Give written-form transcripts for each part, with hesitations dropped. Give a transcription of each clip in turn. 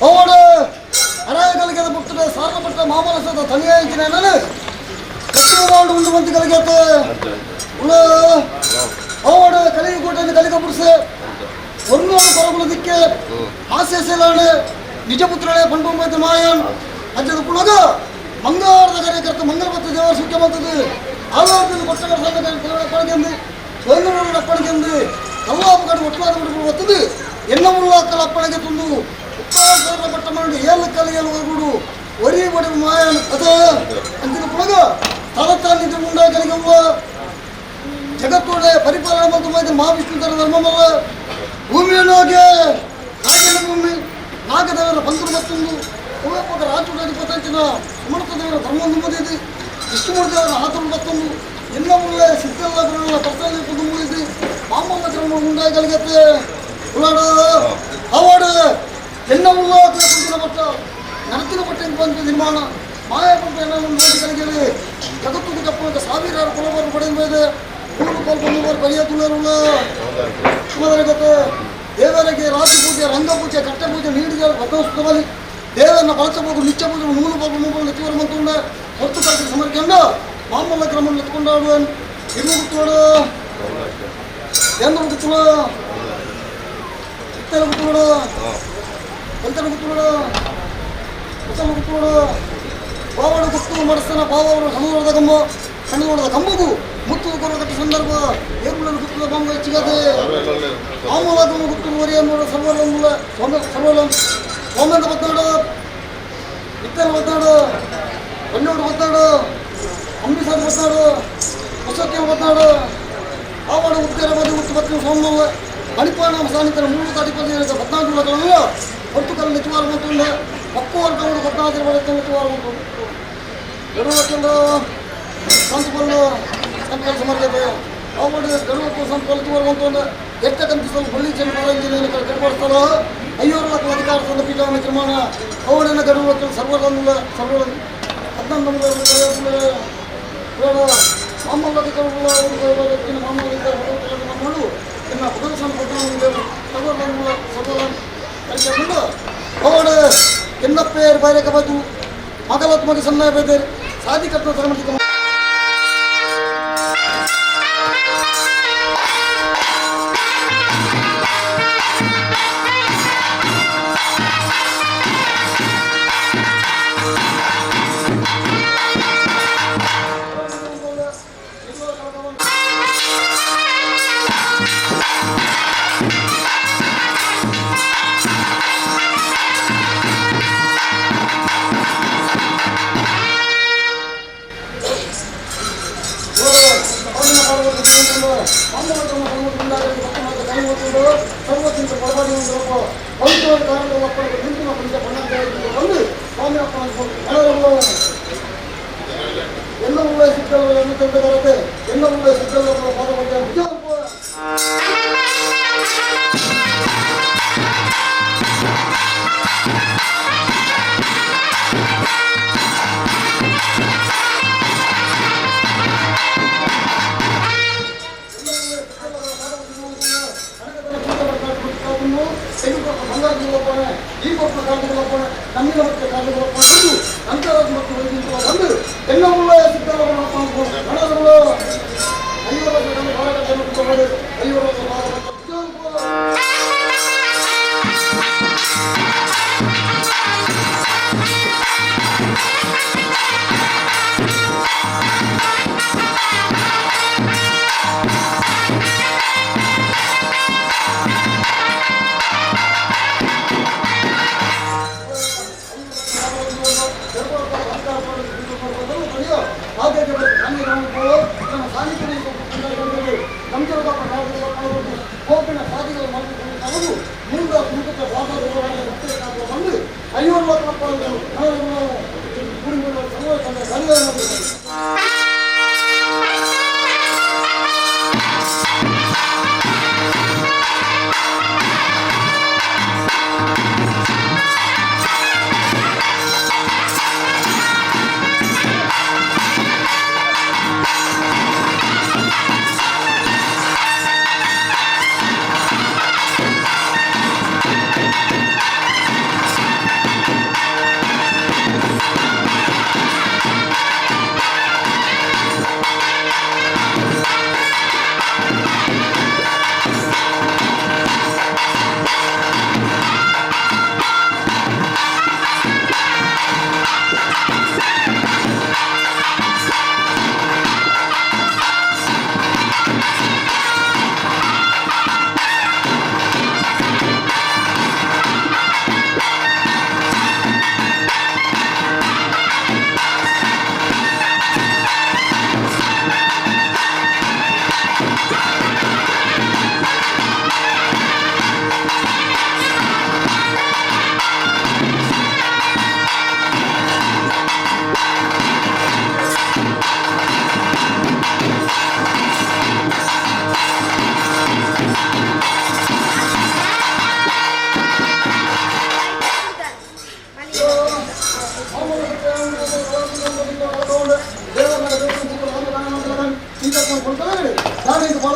ಅವಡು ಅರಾಯಗಳಿಗೆ ಬಿಟ್ಟರೆ ಸಾರಪಟ್ಟ ಮಾಮನಸದ ತನಿಯಾಯಿನ ನಾನು ಕಟ್ಟುವಾಡು ಉಂಡು ಮಂದಿ ಕಲಿಗತ್ತೆ ಅವಡು ಕಲಿಗೆ ಕೋಟೆಯನ್ನು ಕಲಿಗ ಪುರುಷೆ ಒನ್ನೋಡು ಕೊರಗುಲದಿಕ್ಕೆ ಹಾಸ್ಯಶೀಲಾಣೆ ನಿಜಪುತ್ರಳೆ ಪಂಡು ಮಾಯನ್ ಅಜ್ಜದ ಪುಳಗ ಮಂಗಾರದ ಕಾರ್ಯಕರ್ತ ಮಂಗಲಪತ್ರ ದೇವರ ಸುಖ್ಯ ಬಂತದ್ದು ಆಲೋಚನೆ ಕೊಟ್ಟಗಳ ಸಂಘಟನೆ ಸೈನ್ಯಗಳ ಅಪ್ಪಣಿಗೆ ಕಲ್ಲಾಪುಗಡು ಒಟ್ಟಾದ ಬರ್ತದೆ ಎನ್ನಮುಳ್ಳಾಕಲ ಅಪ್ಪಣಿಗೆ ತಂದು ಉತ್ತರ ಪಟ್ಟ ಮಾಡಿ ಏಳು ಕಲಿಯಲು ಹೋಗುಡು ಒರಿ ಬಡಿ ಮಾಯನ್ ಅದ ಅಂತಿನ ಪುಳಗ ತಲತಾನಿದ್ದ ಮುಂಡಾಕಲಿಗೆ ಜಗತ್ತೋಡೆ ಪರಿಪಾಲನೆ ಮತ್ತು ಮೈದ ಮಹಾವಿಷ್ಣು ತರ ಧರ್ಮವಲ್ಲ ಭೂಮಿಯನ್ನಾಗೆ ನಾಗೇನ ಭೂಮಿ ನಾಗದೇವರ ಬಂಧು ಮತ್ತೊಂದು ಉಮೇಪಕ ರಾಜುಡ 25ನ ಸುಮರ್ತ ದೇವರ ಧರ್ಮ ಮುಂದಿದೆ ವಿಷ್ಣುಮೂರ್ತಿಯವರ ಹಾತರು ಮತ್ತೊಂದು ಎಲ್ಲ ಮುಳ್ಳೆ ಸಿದ್ದಲ್ಲ ಗುರುಗಳ ಪ್ರಸಾದ ಕುಟುಂಬಿಸಿ ಮಾಮಲ್ಲ ಕ್ರಮ ಮುಂದಾಗಲಿಗತ್ತೆ ಉಲಾಡ ಅವಾರ್ಡ್ ಎಲ್ಲ ಮುಳ್ಳ ಕುಂದಿನ ಪಟ್ಟ ನರತಿನ ಪಟ್ಟೆಗೆ ಬಂದ ನಿರ್ಮಾಣ ಮಾಯಾಪಟ್ಟ ಎಲ್ಲ ಕಲಿಗೆ ಜಗತ್ತು ತಪ್ಪುವಂತ ಸಾವಿರಾರು ಕೊಲಬಾರು ಪಡೆದ ಮೂರು ಕೊಲ್ಬಂದವರು ಕಲಿಯ ತುಳ್ಳರುಳ್ಳ ಸುಮದರಗತ್ತೆ ದೇವರಿಗೆ ರಾತ್ರಿ ಪೂಜೆ ರಂಗಪೂಜೆ ಕಟ್ಟೆ ಪೂಜೆ ನೀಡಿದ ರಥೋತ್ಸವದಲ್ಲಿ ದೇವರನ್ನ ಬಳಸಬಹುದು ನಿತ್ಯ ಪೂಜೆ ಮೂರು ಪಾಪ ಮೂರು ನೆಚ್ಚಿವರು ಮಂತುಂಡ ಹೊತ್ತು ಕಲಿಸಿ ಸಮರ್ಕೊಂಡು ಮಾಮಲ್ಲ ಕ್ರಮವನ್ನು ಎತ್ಕೊಂಡಾಡುವನ್ ಇನ್ನು ಗುತ್ತೋಡು ಎಂದು ಗುತ್ತೋಡು ಇತ್ತರ ಗುತ್ತೋಡು ಎಂತರ ಗುತ್ತೋಡು ಉತ್ತಮ ಗುತ್ತೋಡು ಬಾವಡು ಗುತ್ತು ಮಡಸ್ತನ ಬಾವವರು ಸಣ್ಣದ ಕಂಬ ಸಣ್ಣದ ಕಂಬಗೂ ಮುತ್ತು ಕೊರೋ ಕಟ್ಟ ಸಂದರ್ಭ ಏರುಗಳನ್ನು ಗುತ್ತದ ಬಂಗ ಹೆಚ್ಚಿಗದೆ ಮಾಮೂಲಾಗ ಗುತ್ತು ವರಿಯನ್ನು ಸರ್ವಲಂಬ ಸರ್ವಲಂ ಸೋಮಂತ ಬತ್ತಾಡು ಇತ್ತರ ಬತ್ತಾಡು ಹೊನ್ನೋಡು ಬತ್ತಾಡು ಅಂಬಿಸಾದ ಬತ್ತಾಡು ಹೊಸಕ್ಕೆ ಬತ್ತಾಡು ಆವಾಡ ಉತ್ತರ ಬದಿ ಉತ್ತು ಬತ್ತಿನ ಸೋಮಲ್ಲ ಮಣಿಪಾಣ ಸಾನಿತರ 3 ಹೊರ್ತುಕಲ್ ನೆಚ್ಚುವಾರ ಬಂತುಂಡ ಮಕ್ಕಳು ವರ್ಗಗಳು 14 ವರ್ಷ ನೆಚ್ಚುವಾರ ಬಂತು 2 ವರ್ಷದ ಸಂತಪಲ್ಲು ಸಂತಪಲ್ ಸಮರ್ಗತೆ ಆವಾಡ 2 ವರ್ಷ ಸಂತಪಲ್ ನೆಚ್ಚುವಾರ ಬಂತುಂಡ ಎಷ್ಟಕ್ಕಂತ ಬಳ್ಳಿ ಚೆನ್ನ ಕಡ್ಪಡಿಸ್ತಾರೋ 5 ಲಕ್ಷ ಅಧಿಕಾರ ಸಂದ ಪೀಠ ನಿರ್ಮಾಣ ಅವಳನ್ನ ಗಡುವ ಸರ್ವಲಂಬ 11 ಮಾಮಲ್ಲ ಮಾಮೂಲು ಇನ್ನು ಪ್ರದರ್ಶನ ಸರ್ವಲಂಬ ಸರ್ವಲಂಬ ಅವಳು ಎನ್ನಪ್ಪೇರು ಬೈರಕ ಬದು ಮಗಲಾತ್ಮಕ ಸಣ್ಣ ಬೇದೇರು ಸಾಧಿಕತ್ವ ಧರ್ಮ ಎಲ್ಲ ಒಳ್ಳೆ ಸಿಕ್ಕಲ್ಲ ಬರುತ್ತೆ ಎಲ್ಲ ಒಳ್ಳೆ ಸಿಕ್ಕಲ್ಲ ಈ ಕೊಟ್ಟ ಕಾರ್ಯಗಳಪ್ಪಣೆ ನಮ್ಮಿನ ಮತ್ತೆ ಕಾರ್ಯಗಳಪ್ಪಣೆ ಅಂತರಾಜ್ಯ ಮತ್ತು ವೈದ್ಯರು ಬಂದು ಎಲ್ಲ ಒಳ್ಳೆಯ ಸಿದ್ಧಗಳು ಹಣಗಳು 5 ವರ್ಷ ಭಾರತ 5 ವರ್ಷ ಹಾಗೆ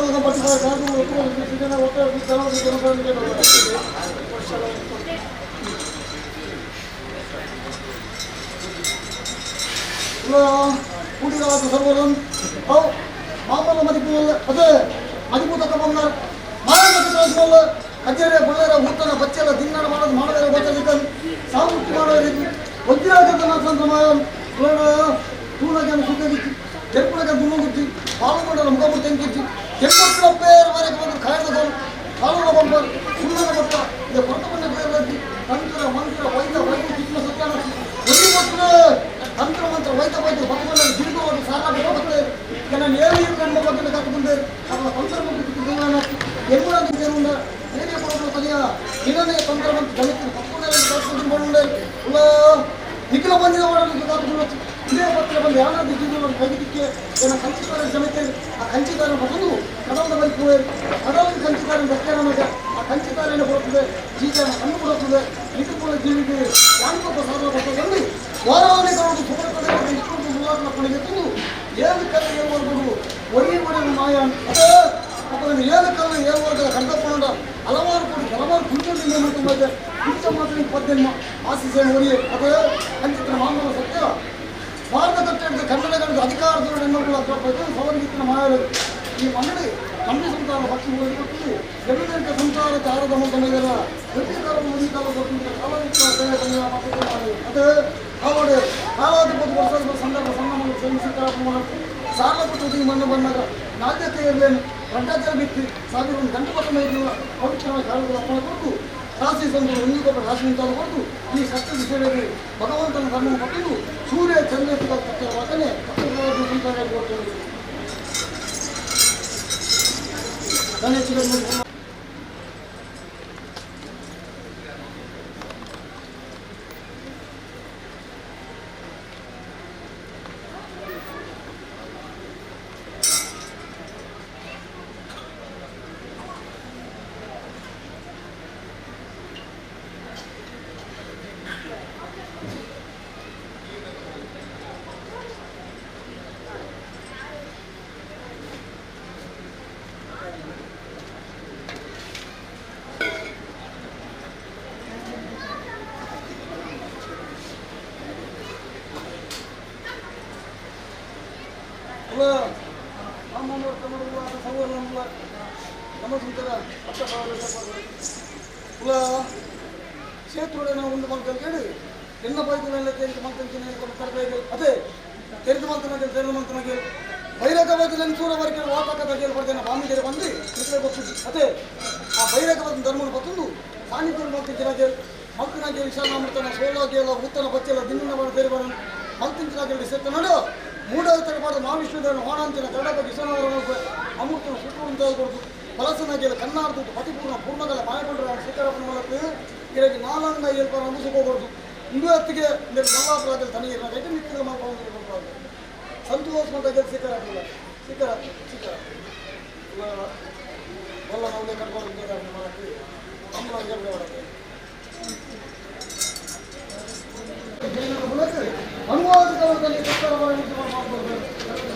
ಭಾರತ ಪಟ್ಟಿದ್ದಾರೆ ಕೂಡಿರಾದ ಸರ್ವರನ್ ಮಾಮಲ್ಲ ಮದಿಪುಲ್ಲ ಅದೇ ಮದಿಪುತ ಬಂದ ಮಾನವ ಕಜೇರಿ ಬಳ್ಳೇರ ಊತನ ಬಚ್ಚೆಲ್ಲ ದಿನ್ನಡ ಮಾಡೋದು ಮಾಡದೇ ಗೊತ್ತಿದ್ದ ಸಾಮುಖ್ಯ ಮಾಡೋದು ವಜ್ರಾಗದ ಸಂಕ್ರಮಣ ತೂಣಗೆ ಸುಖಗಿಚ್ಚಿ ಕೆಂಪುಳಗೆ ದುಮ್ಮಗುಚ್ಚಿ ಪಾಲುಗೊಂಡ ಮುಖಮುಟ್ಟು ತೆಂಕಿಚ್ಚಿ ಕೆಂಪು ಪೇರು ವರೆಗೆ ಬಂದು ಕಾಯ್ದಗಳು ಕಾಲುವ ಬಂಬರ್ ಸುಳ್ಳನ ಬಟ್ಟ ಇದು ಹೊರತುಕೊಂಡ ಬೇರೆ ತಂತ್ರ ಮಂತ್ರ ವೈದ್ಯ ಚಿಕ್ಕ ಸತ್ಯಾನ ಎಲ್ಲಿ ಕೊಟ್ಟರೆ ತಂತ್ರ ಮಂತ್ರ ವೈದ್ಯ ಹೊರತುಕೊಂಡ ಗಿರಿದು ಸಾಲ ಬರ್ತದೆ ಕೆಲ ನೇರಿ ಕಣ್ಣ ಬಗ್ಗೆ ಕಟ್ಟಿಕೊಂಡೆ ಅವರ ತಂತ್ರ ಎನ್ನುವುದಕ್ಕೆ ಏನುಂಡ ಏನೇ ಕೊಡಲು ತಲೆಯ ದಿನನೇ ತಂತ್ರ ಮಂತ್ರ ಜಗತ್ತಿನ ಪಕ್ಕದಲ್ಲಿ ನಿಖಿಲ ಬಂದಿದ ಮಾಡಲು ಇದೇ ಪತ್ರ ಬಂದು ಯಾರು ದಿಕ್ಕಿದ್ರು ಕೈದಿಕ್ಕೆ ಏನೋ ಕಂಚಿಕಾರ ಜನತೆ ಆ ಕಂಚಿಕಾರ ಬಂದು ಕಡಲದ ಬೈಕ್ ಕಡಲಿನ ಕಂಚಿಕಾರ ಧಕ್ಕೆ ನಮಗೆ ಆ ಕಂಚಿಕಾರೇನು ಬರುತ್ತದೆ ಜೀವನ ಕಣ್ಣು ಬರುತ್ತದೆ ನಿಖಿಲ ಜೀವಿಗೆ ಯಾರಿಗೊಬ್ಬ ಸಾಧನ ಬರ್ತದೆ ವಾರಾವಣಿಗಳು ಸುಬರ್ತದೆ ಇಷ್ಟು ಮುಲಾಟನ ಪಣಿಗೆ ತಂದು ಏಳು ಕಲ್ಲ ಏಳುವರೆಗೂ ಒಡೆಯುವ ಮಾಯ ಅದೇ ಅದನ್ನು ಏಳು ಕಲ್ಲ ಏಳುವರೆಗ ಕಂಡಕೊಂಡ ಹಲವಾರು ಕುಂಚಲ್ಲಿ ನೇಮಕ ಮಾಡಿದೆ ಕುಂಚ ಮಾತ್ರ ಪದ್ಯನ್ಮ ಆಶಿಸೇನು ಒಡೆಯೇ ಅದೇ ಕಂಚಿತರ ಮಾನವ ಸತ್ಯ ಭಾರತ ಕಟ್ಟಡ ಕನ್ನಡಗಳ ಅಧಿಕಾರದೊಳಗೆ ಸವರಿಗಿತ್ತಿನ ಮಾಯ ಈ ಮನ್ನಡೆ ಕಮ್ಮಿ ಸಂತಾನ ಪಕ್ಷಿ ಕೊಟ್ಟು ಜನರಿಂದ ಸಂಸಾರ ತಾರದ ಸಮಯದ ಪ್ರತಿಕಾರ ಮುಗಿಕಾಲ ಅದೇ ಅವಡೆ ಕಾಲಾಧಿಪತಿ ವರ್ಷದ ಸಂದರ್ಭ ಸಣ್ಣ ಶ್ರಮಿಸಿಕಾರ ಸಾಲ ಕೊಟ್ಟು ಮಣ್ಣು ಬಂದಾಗ ನಾಟ್ಯಕ್ಕೆ ಇರಲೇನು ಭ್ರಷ್ಟಾಚಾರ ಬಿತ್ತಿ ಸಾವಿರ ಒಂದು ಗಂಟೆ ಪಟ್ಟ ಮೈದಿವ ಪವಿತ್ರವಾಗಿ ಕಾಲದ ಅಪ್ಪಣ ಕೊಟ್ಟು ರಾಶಿ ಸಂದರು ಒಂದಿಗೊಬ್ಬರು ರಾಶಿ ನಿಂತಾಲು ಕೊಟ್ಟು ಈ ಸತ್ಯ ವಿಷಯದಲ್ಲಿ ಭಗವಂತನ ಧರ್ಮ ಕೊಟ್ಟು ಸೂರ್ಯ ಚಂದ್ರ ವಾಕನೆ ಕ್ಷೇತ್ರ ನಾವು ಒಂದು ಮಕ್ಕಳು ಕೇಳಿ ಎನ್ನ ಬೈದಲ್ಲ ತೆರೆದು ಮಂತ್ರಿ ಅದೇ ತೆರೆದು ಮಂತ್ರನಾಗೆ ತೆರೆದು ಮಂತ್ರನಾಗೆ ಬೈರಕವಾದ ಲಂಚೂರ ವರ್ಗ ವಾತಕದ ಪಡೆದ ಬಾಮಿಗೆರೆ ಬಂದು ಗೊತ್ತಿದ್ದು ಅದೇ ಆ ಬೈರಕವಾದ ಧರ್ಮವನ್ನು ಬತ್ತೊಂದು ಸಾನ್ನಿಧ್ಯ ಮಲ್ತಿಂಚಿನಾಗೆ ಮಲ್ತಿನಾಗೆ ವಿಶಾಲಾಮೃತನ ಸೋಲಾಗೆಲ್ಲ ಉತ್ತನ ಬಚ್ಚೆಲ್ಲ ದಿನ ಬೇರೆ ಬರೋಣ ಮಲ್ತಿಂಚಿನಾಗೆ ಸೆತ್ತ ನಡು ಮೂಢತರ ಮಾಡಿದ ಮಹಾವಿಷ್ಣುದೇವನ ಹೋಣಾಂಚಿನ ಕನ್ನಡ ಬಗ್ಗೆ ವಿಶ್ವನಾಥ ಅಮೃತನ ಸುಟ್ಟು ಕೊಡ್ತು ಫಲಸನಾಗೆಲ್ಲ ಕನ್ನಾರ್ದು ಪತಿಪೂರ್ಣ ಪೂರ್ಣಗಳ ಮಾಯಕೊಂಡ್ರೆ ಶಿಖರಪ್ಪನ ಮೂಲಕ ಇದಕ್ಕೆ ನಾಲಂಗ ಏರ್ಪಾಡು ಅನುಸಕೋಬಾರ್ದು ಇಂದು ಹೊತ್ತಿಗೆ ಮಲ್ಲಾಪುರದಲ್ಲಿ ತನಗಿರ ಗಟ್ಟಿ ಮಿಕ್ಕಿದ ಮಾಡ್ಕೊಂಡು ಸಂತೋಷ ಶಿಖರ ಶಿಖರ ಶಿಖರ ಎಲ್ಲ ನವಲೆ ಕರ್ಕೊಂಡು ಅನುವಾದದಲ್ಲಿ ಶಿಖರ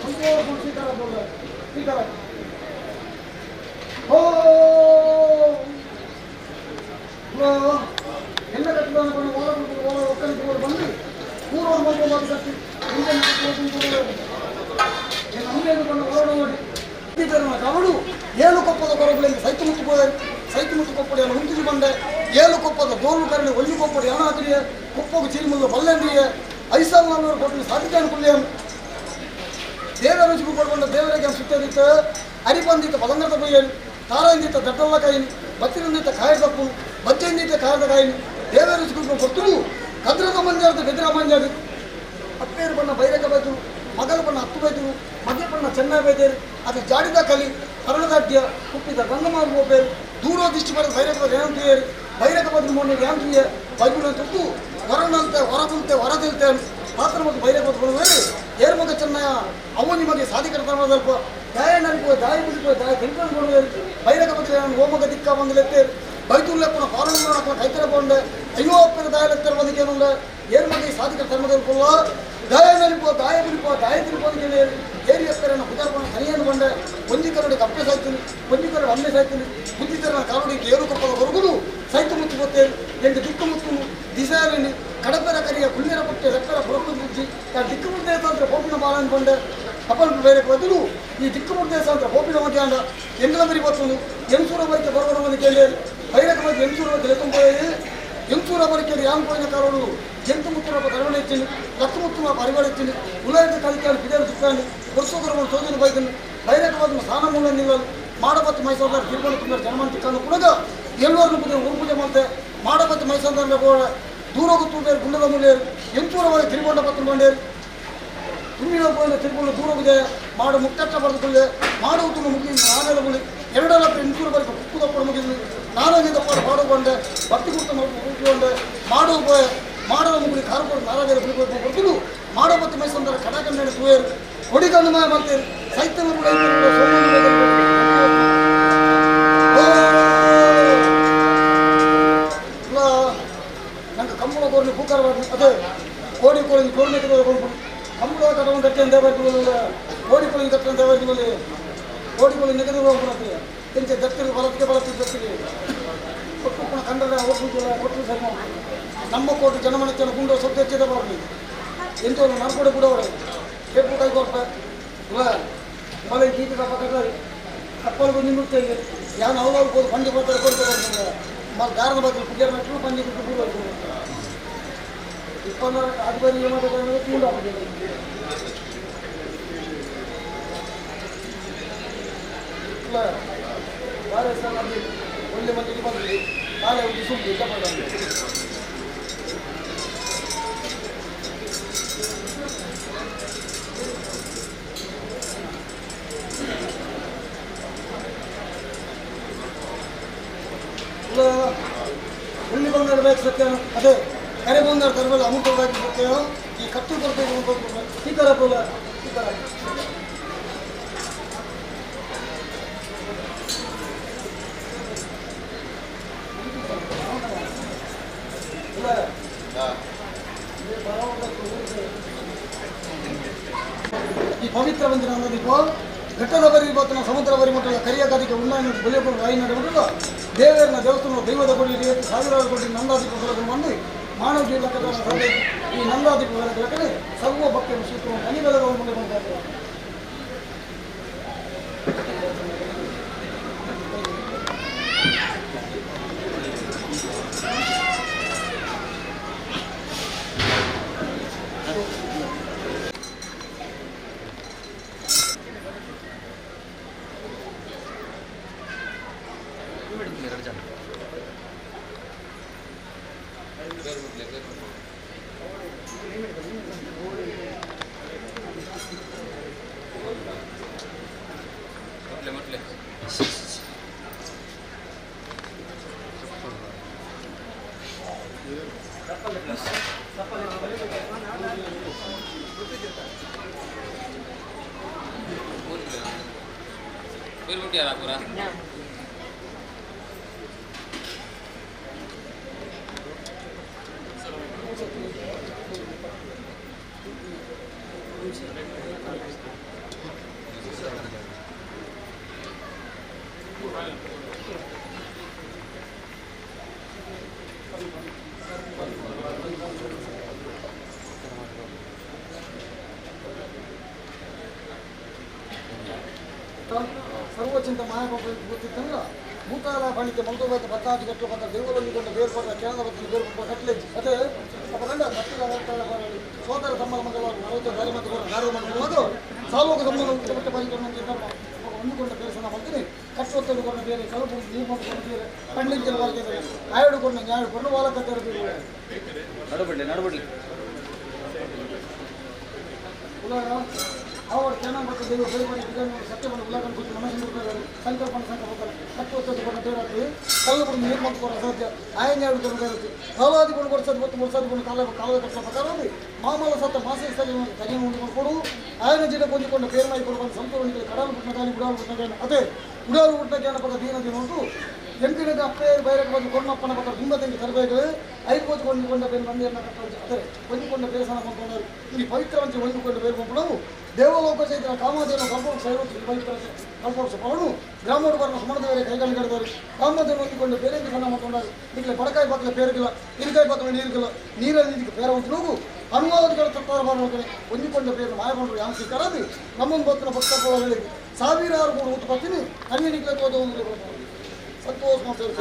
ಸಂತೋಷ ಶಿಖರ ಶಿಖರ ಎಲ್ಲ ಕಟ್ಟಿಕೊಂಡು ಒಕ್ಕಲಿಗೆ ಬಂದು ಪೂರ್ವ ಮಲ್ಕೊಂಡು ಕಟ್ಟಿ ನಮ್ಗೆಂದುಕೊಂಡು ಹೊರಡ ನೋಡಿ ಅವಳು ಏಳು ಕೊಪ್ಪದ ಕೊರಗಲಿಂದ ಸೈತು ಮುತ್ತು ಕೊಪ್ಪಡಿಯನ್ನು ಹುಂತಿಸಿ ಬಂದೆ ಏಳು ಕೊಪ್ಪದ ದೋಲು ಕರಳಿ ಒಳ್ಳಿ ಕೊಪ್ಪಡಿ ಅನಾಥರಿಯ ಕೊಪ್ಪಗು ಚಿಲ್ಮುಲ್ಲ ಬಲ್ಲೆಂದ್ರಿಯ ಐಸಲ್ನವರು ಕೊಟ್ಟು ಸಾಧಿಕಾನು ಕುಲ್ಯ ದೇವರ ರುಚಿಗೂ ಕೊಡ್ಕೊಂಡ ದೇವರಿಗೆ ಸುತ್ತದಿತ್ತು ಅರಿಬಂದಿತ್ತು ಪದಂಗದ ಬೈಯಲು ತಾರಾಯಿಂದಿತ್ತ ದಟ್ಟಲ್ಲ ಕಾಯಿನಿ ಬತ್ತಿರಂದಿತ್ತ ಕಾಯದಪ್ಪು ಬಜ್ಜೆಂದಿತ್ತ ಕಾಯದ ಕಾಯಿನಿ ದೇವರ ರುಚಿಗೂ ಕೊಟ್ಟು ಕದ್ರದ ಮಂಜಾಡ್ದು ಬೆದ್ರ ಮಂಜಾಡು ಅಪ್ಪೇರು ಬಣ್ಣ ಬೈರಕ ಬೈದರು ಮಗಲ ಬಣ್ಣ ಹತ್ತು ಬೈದರು ಮಗೆ ಬಣ್ಣ ಚೆನ್ನ ಬೈದೇರು ಅದು ಜಾಡಿದ ಕಲಿ ಹರಣದಾಡ್ಯ ಹುಟ್ಟಿದ ಗಂಗಮಾರು ಹೋಗ್ಬೇರು ದೂರ ದಿಷ್ಟಿ ಮಾಡಿದ ಬೈರಕ ಬದ ಏನಂತೀಯರು ಬೈರಕ ಬದ್ರ ಮೊನ್ನೆ ಯಾಂತ್ರಿಯ ಬೈಗುಣ ತುಟ್ಟು ಹೊರನಂತೆ ಹೊರಬಂತೆ ಹೊರದಿಲ್ತೆ ಪಾತ್ರ ಮತ್ತು ಬೈರಕ ಬದ ಮೇಲೆ ಏರು ಮಗ ಚೆನ್ನ ಅವು ನಿಮಗೆ ಸಾಧಿಕರ ಸ್ವಲ್ಪ ದಾಯ ನರಿಪೋ ದಾಯ ಬಿಡಿಪೋ ದಾಯ ತಿಳ್ಕೊಂಡು ಬೈರಕ ಬದ ಓಮಗ ದಿಕ್ಕ ಬಂಗಲೆತ್ತೇರು ಬೈತುಲ್ಲೆಪ್ಪನ ಪಾಲನೆ ಕೈಕರ ಕೊಂಡೆ ಅಯ್ಯೋ ಅಪ್ಪನ ದಾಯಲೆತ್ತರ ಬಂದಿದ್ದೇನುಂಡೆ ಏನ್ ಮಾಡಿ ಸಾಧಿಕ ಧರ್ಮದಲ್ಪಲ್ಲ ದಾಯ ನಲಿಪೋ ದಾಯ ಬಿಲಿಪೋ ದಾಯ ತಿಳ್ಕೊಂಡು ಏರಿ ಎಪ್ಪರನ್ನು ಕುದಾರ್ಪಣ ಕನಿಯನ್ನು ಕೊಂಡೆ ಒಂಜಿಕರಡಿ ಕಪ್ಪೆ ಸಾಯ್ತೀನಿ ಒಂಜಿಕರಡು ಅಮ್ಮೆ ಸಾಯ್ತೀನಿ ಬುದ್ಧಿತರ ಕಾಲುಡಿ ಏರು ಕಪ್ಪದ ಹೊರಗುದು ಸೈತು ಮುತ್ತು ಗೊತ್ತೇಳಿ ಎಂಟು ದಿಕ್ಕು ಮುತ್ತು ದಿಸಾರಿನಿ ಕಡಪೆರ ಕರಿಯ ಕುಳ್ಳೆರ ಪಟ್ಟೆ ರೆಪ್ಪರ ಹೊರಕು ಬುಜ್ಜಿ ದಿಕ್ಕು ಮುದ್ದೆ ಅಂದ್ರೆ ಹೋಪಿನ ಬಾಳ ಅನ್ಕೊಂಡೆ ಅಪ್ಪನ ಬೇರೆ ಬದಲು ಈ ದಿಕ್ಕು ಮುದ್ದೆ ಅಂದ್ರೆ ಹೋಪಿನ ಮಧ್ಯ ಅಂದ ಎಂಗಳ ಮರಿ ಬರ್ತುಂದು ಎಂಸೂರ ಬರಿಕೆ ಬರೋಣ ಮನೆ ಕೇಳಿ ಬೈರಕ ಮಧ್ಯೆ ಎಂಸೂರ ಬಗ್ಗೆ ಎತ್ತುಂಬೋಯಿ ಎಂಸೂರ ಬರಿಕೆಯಲ್ಲಿ ಯಾನ್ ಪೋಯಿನ ಕಾರೋಡು ಎಂಟು ಮುತ್ತುರ ಕರವಣೆ ಹೆಚ್ಚಿನಿ ಕತ್ತು ಮುತ್ತು ಪರಿವಾರ ಹೆಚ್ಚಿನಿ ಉಲಾಯಿತ ಕಲಿಕೆಯನ್ನು ಬಿಡಲು ದುಃಖಾಂಡಿ ವರ್ಷೋಕರವನ್ನು ಸೋದನೆ ಬೈದನು ಬೈರಕ ಮಧ್ಯ ಸ್ನಾನ ಮೂಲ ನಿಲ್ಲಲು ಮಾಡಬತ್ತು ಮೈಸೂರ ತಿರುಮಲ ತುಂಬ ಜನ್ಮನ್ ತಿಕ್ಕನ್ನು ಕುಣಗ ಎಲ್ಲರೂ ಪೂಜೆ ಊರು ಪೂಜೆ ಮಾಡ್ತೆ ಮಾಡಬತ್ತು ಮೈಸೂರ ಗೋಡ ದೂರ ಗೊತ್ತುಂಟೇರು ಗುಂಡದ ಮುಳ್ಳೇರು ಎಂಟೂರ ಬಗ್ಗೆ ತಿರುಗೊಂಡ ಪತ್ತು ಬಂಡೇರು ತುಂಬಿನ ಹೋಗಿ ತಿರುಗೊಂಡು ದೂರ ಹೋಗಿದೆ ಮಾಡು ಮುಕ್ಕಟ್ಟ ಬರೆದುಕೊಳ್ಳೆ ಮಾಡುವುದು ಮುಗಿದ ಆನೆಲ ಮುಳಿ ಎರಡಲ್ಲ ಎಂಟೂರ ಬರೀ ಕುಕ್ಕುದಪ್ಪಡ ಮುಗಿದ್ವಿ ನಾನು ನಿಂದಪ್ಪ ಪಾಡುಕೊಂಡೆ ಭಕ್ತಿ ಕುರ್ತ ಮುಗಿಕೊಂಡೆ ಮಾಡುವ ಪೋಯೆ ಮಾಡದ ಮುಗುಳಿ ಕಾರ್ಪೊಡ ನಾರಾಗೇರಿ ಬಿಳಿಬೇಕು ಬರ್ತಲು ಮಾಡಬತ್ತು ಮೈಸೂರ ಕಡಕಂಡ ತೂಯರು ಹೊಡಿಕಂಡು ಮಾಯ ಮಾಡ್ತೇನೆ ಸೈತ್ಯ ನಂಗೆ ಕಮ್ಮಳ ಕೋರಿನ ಪೂಕಾರ ಅದೇ ಕೋಡಿ ಕೋಳಿ ಕೋರಿನ ಕಮ್ಮಳ ಕಟ್ಟವನ್ನು ಕಟ್ಟಿ ಅಂತ ಕೋಡಿ ಕೋಳಿ ಕಟ್ಟಿ ಅಂತ ಕೋಡಿ ಕೋಳಿ ನೆಗೆದು ಹೋಗ್ಬಿಡತ್ತೆ ತಿಂಚೆ ದತ್ತಿಗೆ ಬಲತ್ತಿಗೆ ದತ್ತಿಗೆ ಕೊಟ್ಟು ಕಂಡರೆ ಹೋಗ್ಬಿಟ್ಟಿಲ್ಲ ಕೊಟ್ಟು ಸರಿ ನಮ್ಮ ಕೋಟಿ ಜನಮನಸ್ಸನ್ನು ಗುಂಡು ಸೊತ್ತು ಹೆಚ್ಚಿದ ಬರಲಿ ಎಂಥವ್ರು ನಡ್ಕೊಡೆ ಕೂಡ ಅವರೇ ಕೇಪು ಕೈ ಕೊಟ್ಟ ಇಲ್ಲ ಮಳೆ ಗೀತೆ ತಪ್ಪ ಕಟ್ಟಾರಿ ಕಪ್ಪಲ್ಗೂ ನಿಂದುತ್ತೆ ಈಗ ಯಾನು ಅವಲೋಗ್ಬೋದು ಪಂಜಿ ಬರ್ತಾರೆ ಕೊಡ್ತಾರೆ ಗಾರದ ಬಗ್ಗೆ ಪುಗ್ಗರ ನಟ್ಟು ಪಂಜಿ ಬಿಟ್ಟು ಕೂಡ ಇಪ್ಪತ್ತು ಅದು ಬರೀ ಏನು ಮಾಡೋದು ತುಂಬ ಇಲ್ಲ ಬಾರೆ ಸಲ ಒಳ್ಳೆ ಮಂದಿಗೆ ಬಂದಿದೆ ಕಾಲೇ ಒಂದು ಸುಮ್ಮನೆ ಇಷ್ಟಪಡ ಹುಲ್ಲಿ ಬಂಗಾರ ಬೇಕು ಸತ್ಯ ಅದೇ ಕರೆ ಬಂಗಾರ ತರಬಲ್ಲ ಅಮುಖವಾಗಿ ಸತ್ಯ ಈ ಕತ್ತು ಬರ್ತೇವೆ ಈ ಥರ ಬೋಲ ಈ ಥರ ಈ ಪವಿತ್ರ ಬಂದಿನ ಅನ್ನೋದಿಪ್ಪು ಘಟ್ಟದ ಬರಿ ಇವತ್ತಿನ ಸಮುದ್ರ ಬರಿ ಮಟ್ಟದ ಕರಿಯ ಕದಿಗೆ ಉನ್ನಾಯ ಬೆಲೆಕೊಂಡು ರಾಯಿ ನಡೆಬಿಟ್ಟು ದೇವರನ್ನ ದೇವಸ್ಥಾನ ದೈವದ ಕೊಡಿ ಸಾವಿರಾರು ಕೋಟಿ ನಂದಾದೀಪ ಬೆಳಕು ಬಂದು ಮಾನವ ಜೀವನ ಈ ನಂದಾದೀಪ ಬೆಳಕಲ್ಲಿ ಸರ್ವ ಭಕ್ತಿಯ ಸೂತ್ರ ಮನಿಬೆಲಗಳ ಮುಂದೆ ಬಂದ पूरा ಸರ್ವಚಿಂತ ಮಾಯಪಾಪ ಗೊತ್ತಿತ್ತಂದ್ರೆ ಭೂತಾಲ ಪಣಿಕೆ ಮಂಗೋಬಾಯ್ತು ಭತ್ತಾದಿ ಕಟ್ಟು ಬಂದ ದೇವರೊಂದಿಗೊಂಡ ಬೇರ್ಪಟ್ಟ ಕೇರಳ ಬತ್ತಿನ ಬೇರ್ಪಟ್ಟ ಕಟ್ಲೆ ಅದೇ ಅಪಗಂಡ ಕಟ್ಟಿದ ಸೋದರ ಸಂಬಳ ಮಂಗಲವಾದ ನಲವತ್ತು ದಾರಿ ಮತ್ತು ಗಾಡಿ ಮಂಗಲವಾದ ಸಾಲೋಗ ಸಂಬಂಧ ಬಿಟ್ಟ ಪರಿಕರಣ ಹೊಂದಿಕೊಂಡ ಕೆಲಸ ಮಾಡ್ತೀನಿ ಕಟ್ಟುವತ್ತುಕೊಂಡ ಬೇರೆ ಸ್ವಲ್ಪ ನೀರು ಮಾಡಿಕೊಂಡು ಬೇರೆ ಕಣ್ಣಿನ ವಾಲ್ಗೆ ಆಯಡುಕೊಂಡು ನ್ಯಾಯಕೊಂಡು ವಾಲಕತ್ತೆ ನಡುಬಡ್ಲಿ ನಡುಬಡ್ಲಿ ಅವರು ಚೆನ್ನಾಗಿ ಬರ್ತದೆ ದೇವರು ಬೇರೆ ಇದನ್ನು ಸತ್ಯವನ್ನು ಉಲ್ಲಾಖನ ಕುರಿತು ಮನಸ್ಸಿನ ಸಂಕಲ್ಪನ ಸಂಕಲ್ಪ ಕಟ್ಟುವತ್ತುಕೊಂಡ ಬೇರೆ ಕಲ್ಲುಕೊಂಡು ನೀರು ಮಾಡ್ಕೊಂಡು ಅಸಾಧ್ಯ ಆಯನ ಹೇಳಿಕೊಂಡು ಇರುತ್ತೆ ಕಾಲಾದಿಕೊಂಡು ಕೊಡ್ಸೋದು ಮತ್ತು ಮುಡ್ಸೋದುಕೊಂಡು ಕಾಲದ ಕಟ್ಟೋ ಪ್ರಕಾರ ಮಾಮೂಲ ಸತ್ತ ಮಾಸಿಕ ಸ್ಥಳ ಕರಿಯನ್ನು ಹೊಂದಿಕೊಂಡು ಆಯನ ಜಿಡ ಹೊಂದಿಕೊಂಡು ಬೇರೆ ಮಾಡಿ ಕೊಡ್ಕೊಂಡು ಸಂಪೂರ್ಣ ಕಡಲು ಬಿಟ್ಟಿನ ಗಾಳಿ ಗುಡಾಲು ಬಿಟ್ಟಿನ ಅದೇ ಗುಡಾಲು ಬಿಟ್ಟಿನ ಜ್ಞಾನಪದ ದೀನದಿ ನೋಡು ಎಂಟಿನ ಅಪ್ಪೆಯರು ಬೈರಕ್ಕೆ ಬಂದು ಕೊಂಡಪ್ಪನ ಪಕ್ಕ ತುಂಬ ತೆಂಗಿ ತರಬೇಕು 5 ಕೋಟಿ ಕೊಂಡುಕೊಂಡ ಬೇರೆ ಮಂದಿಯನ್ನು ಕಟ್ಟರೆ ಹೊಂದಿಕೊಂಡ ಬೇಸನ ಕೊಂಡ್ಕೊಂಡರು ಇಲ್ಲಿ ಪವಿತ್ರವಂಚೆ ಹೊಂದಿಕೊಂಡ ಬೇರೆ ಕೊಂಡವು ದೇವಲೋಕ ಚೈತ್ರ ಕಾಮದೇವನ ಕಲ್ಪವೃಕ್ಷ ಪವಿತ್ರ ಕಲ್ಪವೃಕ್ಷ ಪವನು ಗ್ರಾಮೋಡು ಬರಣ ಸುಮಣದೇವರೇ ಕೈಗಾಲಿ ಕರೆದವರು ಕಾಮದೇವನ ಹೊಂದಿಕೊಂಡು ಬೇರೆ ಕಣ್ಣ ಮಾಡ್ಕೊಂಡಾರು ಈಗಲೇ ಬಡಕಾಯಿ ಪಕ್ಕಲ ಪೇರಿಗಿಲ್ಲ ಇರುಕಾಯಿ ಪಕ್ಕಲ ನೀರಿಗಿಲ್ಲ ನೀರಲ್ಲಿ ಇದಕ್ಕೆ ಪೇರ ಹೊಂಟು ಹೋಗು ಅನುವಾದಗಳ ತತ್ವಾರ ಬಾರೊಳಗಡೆ ಹೊಂದಿಕೊಂಡ ಬೇರೆ ಮಾಯಗೊಂಡ್ರು ಯಾಂಸಿ ಕರದಿ ನಮ್ಮೊಂದು ಭಕ್ತನ ಭಕ್ತಗಳಲ್ಲಿ ಸಾವಿರಾರು ಮೂರು ಊಟ ಬರ್ತೀನಿ ಕಣ್ಣಿ ನಿಗ್ಲೆ ತೋದ ಒಂದು ಸಂತೋಷ ಮಾಡ್ತಾರೆ